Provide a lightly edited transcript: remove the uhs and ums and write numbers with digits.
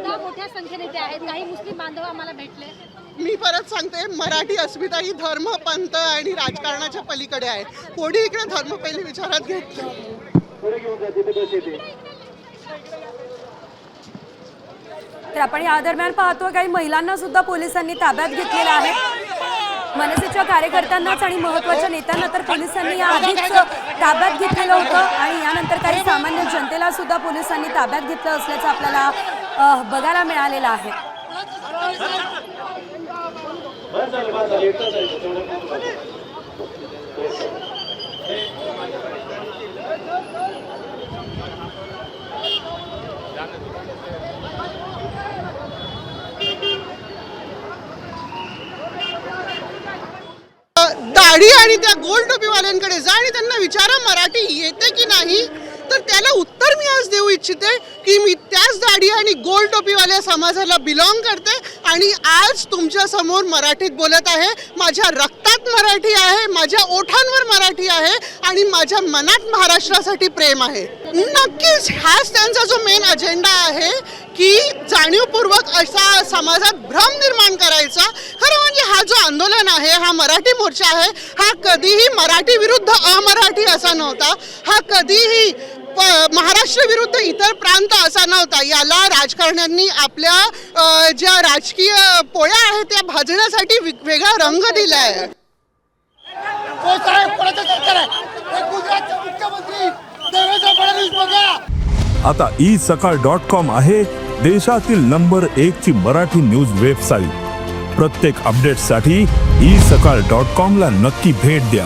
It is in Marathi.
का मोठ्या संख्येने ते आहेत? काही मुस्लिम बांधव आम्हाला भेटले. मी परत सांगते, मराठी अस्मिता ही धर्म, पंथ आणि राजकारणाच्या पलीकडे आहे. कोणी इकडे धर्म पहिले विचारात घेतलं. तर आपण या दरम्यान पाहतो काही महिलांना सुद्धा पोलिसांनी ताब्यात घेतलेलं आहे. मनसेच्या कार्यकर्त्यांनाच आणि महत्त्वाच्या नेत्यांना तर पोलिसांनी याआधीच ताब्यात घेतलेलं होतं आणि यानंतर काही सामान्य जनतेला सुद्धा पोलिसांनी ताब्यात घेतलं असल्याचं आपल्याला बघायला मिळालेलं आहे. दाढी आणि त्या गोल टोपीवाल्यांकडे जा आणि त्यांना विचारा मराठी येते की नाही. तर त्याला उत्तर मी आज देऊ इच्छिते की मी त्याच दाढी आणि गोल टोपीवाल्या समाजाला बिलॉंग करते आणि आज तुमच्या समोर मराठीत बोलत आहे. माझ्या रक्तात मराठी आहे, माझ्या ओठांवर मराठी आहे आणि माझ्या मनात महाराष्ट्रासाठी प्रेम आहे. नक्कीच हाच त्यांचा जो मेन अजेंडा आहे की जाणीवपूर्वक असा समाजात भ्रम निर्माण करायचा. खरं म्हणजे हा जो आंदोलन आहे, हा मराठी मोर्चा आहे, हा कधीही मराठी विरुद्ध अमराठी असा नव्हता. हा कधीही महाराष्ट्र विरुद्ध इतर प्रांत असा नव्हता. याला राजकारण्यांनी आपल्या ज्या राजकीय पोळ्या आहेत त्या भाजण्यासाठी वेगळा रंग दिला आहे. आता isakal.com आहे देशातील नंबर 1 ची मराठी न्यूज वेबसाईट. प्रत्येक अपडेटसाठी isakal.com ला नक्की भेट द्या.